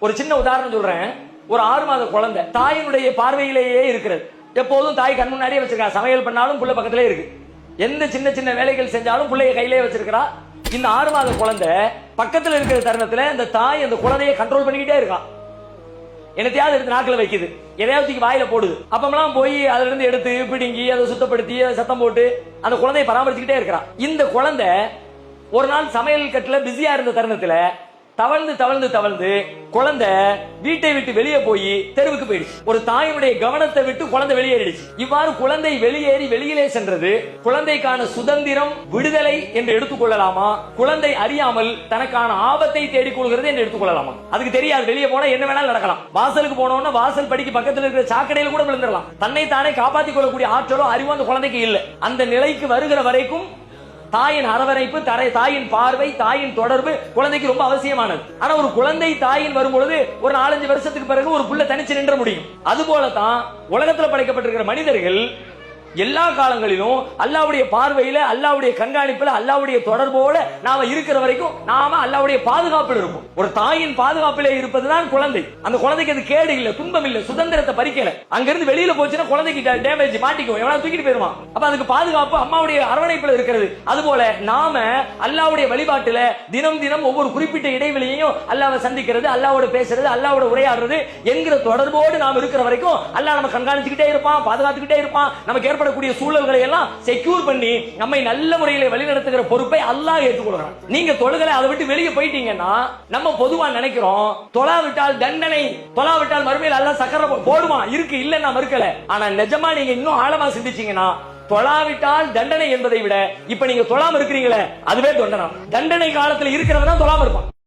ஒரு சின்ன உதாரணம் சொல்றேன். ஒரு 6 மாத குழந்தை தாயினுடைய பார்வையிலேயே இருக்கிறது. எப்போதும் தாய் கண் முன்னாடியே வச்சிருக்கா. சமையல் பண்ணாலும் புள்ள பக்கத்திலே இருக்கு. எந்த சின்ன சின்ன வேலைகள் செஞ்சாலும் பிள்ளைய கையிலே வச்சிருக்கா. இந்த 6 மாத குழந்தை பக்கத்தில் இருக்கிற தருணத்துல அந்த தாய் அந்த குழந்தையை கண்ட்ரோல் பண்ணிக்கிட்டே இருக்கா. என்னத்தையாவது எடுத்து நாக்கில் வைக்குது, எதையாவது வாயில போடுது. அப்பமெல்லாம் போய் அதுல இருந்து எடுத்து பிடுங்கி அதை சுத்தப்படுத்தி அதை சத்தம் போட்டு அந்த குழந்தையை பராமரிச்சுக்கிட்டே இருக்கிறா. இந்த குழந்தை ஒரு நாள் சமையல் கட்டுல பிஸியா இருந்த தருணத்துல தவழ்ந்து தவழ்ந்து தவழ்ந்து குழந்தை வீட்டை விட்டு வெளியே போய் தெருவுக்கு போயிடுச்சு. ஒரு தாயினுடைய கவனத்தை விட்டு குழந்தை வெளியேறிடுச்சு. இவ்வாறு குழந்தை வெளியேறி வெளியிலே சென்றது குழந்தைக்கான சுதந்திரம், விடுதலை என்று எடுத்துக்கொள்ளலாமா? குழந்தை அறியாமல் தனக்கான ஆபத்தை தேடிக்கொள்கிறது என்று எடுத்துக்கொள்ளலாமா? அதுக்கு தெரியாது. வெளியே போனா என்ன வேணாலும் நடக்கலாம். வாசலுக்கு போனோம்னா வாசல் படிக்கு பக்கத்தில் இருக்கிற சாக்கடையில் கூட விழுந்துடலாம். தன்னை தானே காப்பாற்றிக் கொள்ளக்கூடிய ஆற்றலோ அறிவோ அந்த குழந்தைக்கு இல்லை. அந்த நிலைக்கு வருகிற வரைக்கும் தாயின் அரவணைப்பு, தாயின் பார்வை, தாயின் தொடர்பு குழந்தைக்கு ரொம்ப அவசியமானது. ஆனா ஒரு குழந்தை தாயின் வரும்பொழுது ஒரு 4-5 வருஷத்துக்கு பிறகு ஒரு புள்ள தனிச்சு நின்ற முடியும். அது போலதான் உலகத்தில் படைக்கப்பட்டிருக்கிற மனிதர்கள் எல்லா காலங்களிலும் அல்லாஹ்வுடைய பார்வையில, அல்லாஹ்வுடைய கண்காணிப்புல, அல்லாஹ்வுடைய தொடர்போட நாம இருக்கிற வரைக்கும் நாம அல்லாஹ்வுடைய பாதுகாப்பில் இருப்போம். ஒரு தாயின் பாதுகாப்பிலே இருப்பதுதான் குழந்தை. அந்த குழந்தைக்கு அது கேடு இல்ல, துன்பம் இல்ல, சுதந்திரத்தை பறிக்கல. அங்கிருந்து வெளியில போச்சுன்னா குழந்தைக்கு டேமேஜ் மாட்டிக்கும், எவனா தூக்கிட்டு போயிருவான். அப்ப அதுக்கு பாதுகாப்பு அம்மாவுடைய அரவணைப்புல இருக்கிறது. அதுபோல நாம அல்லாஹ்வுடைய வழிபாட்டுல தினம் தினம் ஒவ்வொரு குறிப்பிட்ட இடைவெளியையும் அல்லாஹ்வை சந்திக்கிறது, அல்லாஹ்வோட பேசுறது, அல்லாஹ்வோட உரையாடுறது என்கிற தொடர்போடு நாம் இருக்கிற வரைக்கும் அல்லாஹ் நம்ம கண்காணிச்சுக்கிட்டே இருப்பான், பாதுகாத்துக்கிட்டே இருப்பான். நமக்கு ஏற்படக்கூடிய சூழல்களை எல்லாம் செக்யூர் பண்ணி நம்மை நல்ல முறையில் வழிநடத்துகிற பொறுப்பை அல்லாஹ் ஏற்றுக்கொள்கிறான். நீங்க தொழுகலை அதை விட்டு வெளியே போயிட்டீங்கன்னா நம்ம பொதுவா நினைக்கிறோம் தொழாவிட்டால் தண்டனை, தொழாவிட்டால் மறுமையில் அல்லாஹ் சக்கர போடுவான். இருக்கு, இல்ல நான் மறுக்கல. ஆனா நிஜமா நீங்க இன்னும் ஆழமா சிந்திச்சீங்கன்னா தொழாவிட்டால் தண்டனை என்பதை விட இப்ப நீங்க தொழாம இருக்கிறீங்களே அதுவே தண்டனை. தண்டனை காலத்தில் இருக்கிறவன் தான் தொழாம இருப்பான்.